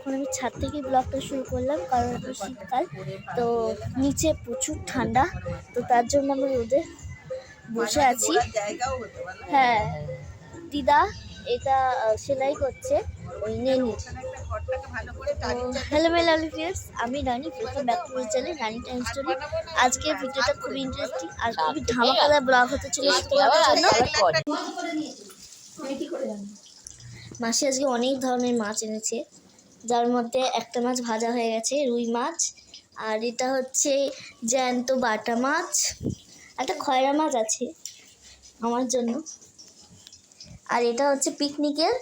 এখন আমি ছাদ থেকে ব্লগটা শুরু করলাম, কারণ এখন শীতকাল, তো নিচে প্রচুর ঠান্ডা, তো তার জন্য আমি রোদে বসে আছি। হ্যাঁ, দিদা এটা সেলাই করছে ওই নেনি। হ্যালো মাই লাভলি ভিউয়ার্স, আমি Rani, welcome back to my channel Rani time story. আজকের ভিডিওটা খুবই ইন্টারেস্টিং আর খুবই ধামাকাদার ব্লগ হতে চলেছে তোমাদের জন্য। মাসি আজকে অনেক ধরনের মাছ এনেছে, যার মধ্যে একটা মাছ ভাজা হয়ে গেছে, রুই মাছ, আর এটা হচ্ছে জ্যান্ত বাটা মাছ, একটা খয়রা মাছ আছে আমার জন্য, আর এটা হচ্ছে পিকনিকের,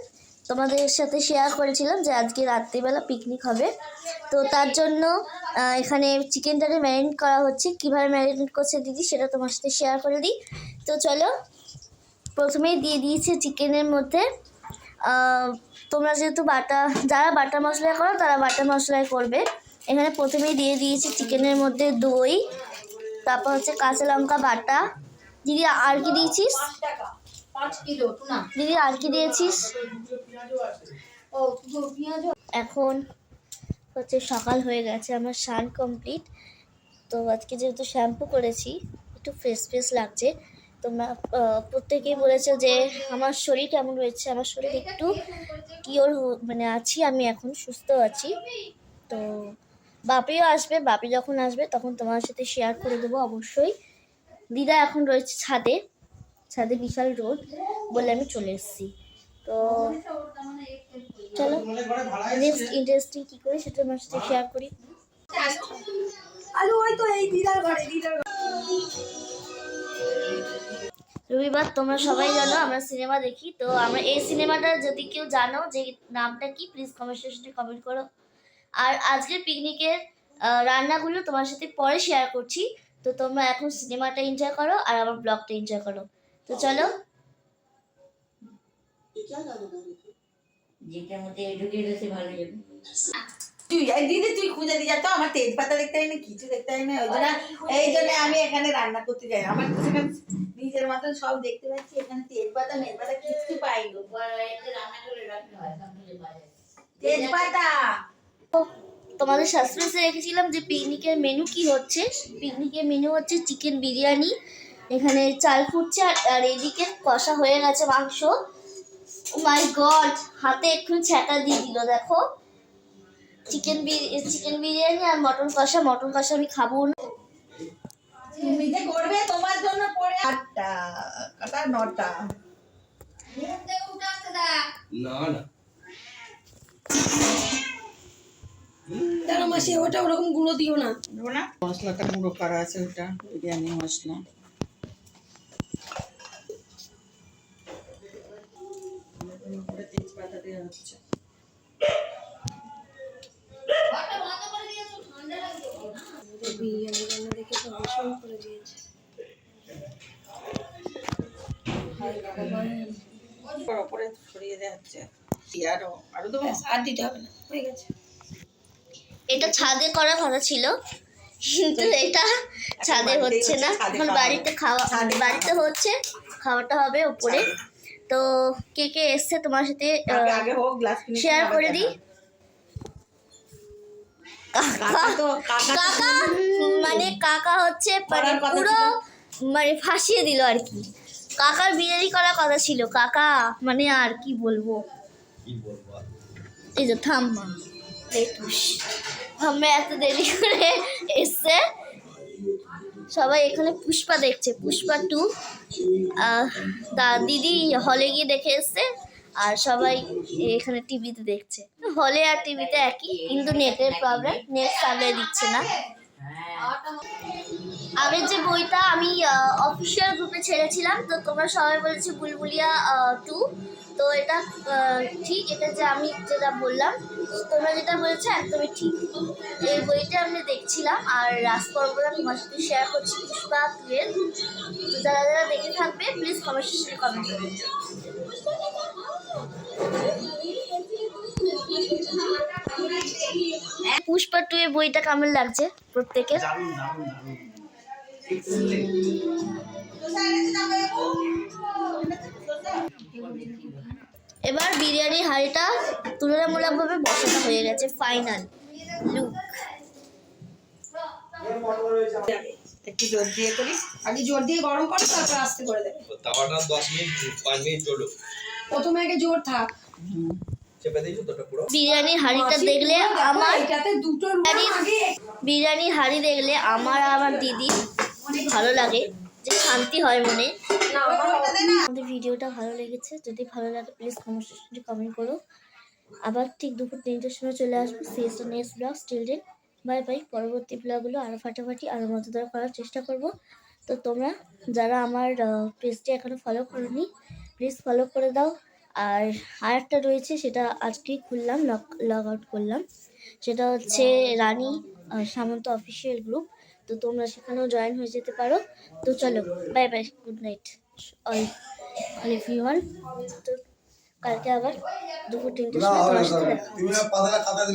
তোমাদের সাথে শেয়ার করেছিলাম যে আজকে রাত্রিবেলা পিকনিক হবে, তো তার জন্য এখানে চিকেনটাকে ম্যারিনেট করা হচ্ছে। কীভাবে ম্যারিনেট করছে দিদি সেটা তোমার সাথে শেয়ার করে দিই। তো চলো, প্রথমেই দিয়ে দিয়েছে চিকেনের মধ্যে, তোমরা যেহেতু যারা বাটা মশলা করো তারা বাটা মশলায় করবে। এখানে প্রথমেই দিয়ে দিয়েছি চিকেনের মধ্যে দই, তারপর হচ্ছে কাঁচা লঙ্কা বাটা। দিদি আর কি দিয়েছিস? দিদি আর কি দিয়েছিস? এখন হচ্ছে সকাল হয়ে গেছে, আমার স্নান কমপ্লিট, তো আজকে যেহেতু শ্যাম্পু করেছি একটু ফ্রেশ ফ্রেশ লাগছে। তোমরা প্রত্যেকেই বলেছো যে আমার শরীর কেমন রয়েছে। আমার শরীর একটু কিওর মানে আছি, আমি এখন সুস্থ আছি। তো বাপিও আসবে, বাপি যখন আসবে তখন তোমার সাথে শেয়ার করে দেবো অবশ্যই। দিদা এখন রয়েছে ছাদে, ছাদে বিশাল রোদ বলে আমি চলে এসেছি। তো চলো নেক্সট ইন্টারেস্টিং কী করি সেটা তোমার সাথে শেয়ার করি। রবিবার তোমরা সবাই জানো আমরা সিনেমা দেখি, তো আমরা এই সিনেমাটা যদি কেউ জানো যে নামটা কি, প্লিজ কমেন্ট সেকশনে কমেন্ট করো। আর আজকের পিকনিকের রান্নাগুলো তোমার সাথে পরে শেয়ার করছি, তো তোমরা এখন সিনেমাটা এনজয় করো আর আমার ব্লগটা এনজয় করো। তো চলো, যেটার মধ্যে ঢুকে গেছে ভালো যাবে। তুই খুঁজে দিয়ে যাতো, আমার তেজপাতা দেখতে হয় না, কিছু দেখতে হয় না, এই জন্য আমি এখানে রান্না করতে যাই। আমার তো সেখানে নিজের মতন সব দেখতে পাচ্ছি, এখানে তেজপাতা কিছু পাইনি। রান্না করে রাখতে হয়, তেজপাতা তোমাদের সাসপেন্সে রেখেছিলাম যে পিকনিকের মেনু কি হচ্ছে। পিকনিকের মেনু হচ্ছে চিকেন বিরিয়ানি, এখানে চাল ফুটছে, আর এদিকে কষা হয়ে গেছে মাংস। ও মাই গড, হাতে একটু ছ্যাঁকা দিয়ে দিল, দেখো। চিকেন বিরিয়ানি আর মটন কষা আমি খাবো না। তুমি যে করবে তোমার জন্য পড়ে 8টা কাটা 9টা না না দাঁড়া মাসি, ওটা ওরকম গুঁড়ো দিও না। মশলাটা গুঁড়ো করা আছে, ওটা বিরিয়ানি মশলা। তেজপাতা দেওয়া হচ্ছে। বিরিয়ানি রান্না দেখে তো ভীষণ করে দিয়েছে। উপরে ছড়িয়ে দেওয়া হচ্ছে, আরো দেবো, আর দিতে হবে না, হয়ে গেছে। এটা ছাদে করার কথা ছিল, কিন্তু এটা ছাদে হচ্ছে না, এখন বাড়িতে বাড়িতে হচ্ছে, খাওয়াটা হবে উপরে। তো কে কে এসছে তোমার সাথে শেয়ার করে দিই। কাকা মানে কাকা হচ্ছে মানে পুরো মানে ফাঁসিয়ে দিল আর কি। কাকার বিরিয়ানি করার কথা ছিল, কাকা মানে আর কি বলবো। এই যে থাম্মা আমরা এত দেরি করে এসছে, সবাই এখানে পুষ্পা দেখছে, পুষ্পা 2। দিদি হলে গিয়ে দেখে এসছে, আর সবাই এখানে টিভিতে দেখছে। হলে আর টিভিতে একই, কিন্তু নেটের প্রবলেম, নেট সামলে দিচ্ছে না। আগের যে বইটা আমি অফিসিয়াল গ্রুপে ছেড়েছিলাম, তো তোমরা সবাই বলেছে বুলবুলিয়া 2, তো এটা ঠিক, এটা যে আমি যেটা বললাম তোমরা যেটা বলেছো একদমই ঠিক। এই বইটা আমি দেখছিলাম আর রাজপর্বটা তোমার সাথে শেয়ার করছি, পুষ্পা 2। তো যারা যারা দেখে থাকবে প্লিজ কমেন্ট সেকশনে কমেন্ট করবে। পুষ্পা 2 এর বইটা কেমন লাগছে প্রত্যেকের? এবার বিরিয়ানির হাঁড়িটা তুলনামূলকভাবে বসানো হয়ে গেছে, ফাইনাল লুক। একটু জোর দিয়ে করি, আগে জোর দিয়ে গরম করো তারপর আস্তে করে দেবে। তাওয়াটা 10 মিনিট 5 মিনিট চলো, প্রথমে আগে জোর থাক। চেপে দিয়েছো তোটা পুরো। বিরিয়ানির হাঁড়িটা দেখলে আমার এটাতে দুটো আগে বিরিয়ানির হাঁড়ি দেখলে আমার আর আমার দিদি ভালো লাগে, যে শান্তি হয় মনে। আমাদের ভিডিওটা ভালো লেগেছে, যদি ভালো লাগে প্লিজ কমেন্ট করো। আবার ঠিক দুপুর 3টের সময় চলে আসবো। সিএসটা next blog, still day, bye bye. পরবর্তী ব্লগগুলো আরও ফাটাফাটি আরও মজাদার করার চেষ্টা করব। তো তোমরা যারা আমার পেজটি এখনও ফলো করোনি প্লিজ ফলো করে দাও। আর আরেকটা রয়েছে, সেটা আজকেই খুললাম, লগ আউট করলাম, সেটা হচ্ছে রানী সামন্ত অফিসিয়াল গ্রুপ। তো তোমরা সেখানেও জয়েন হয়ে যেতে পারো। তো চলো, bye bye, good night all everyone. তো কালকে আবার দুপুর 3টের সময় তোমার সাথে দেখা হবে।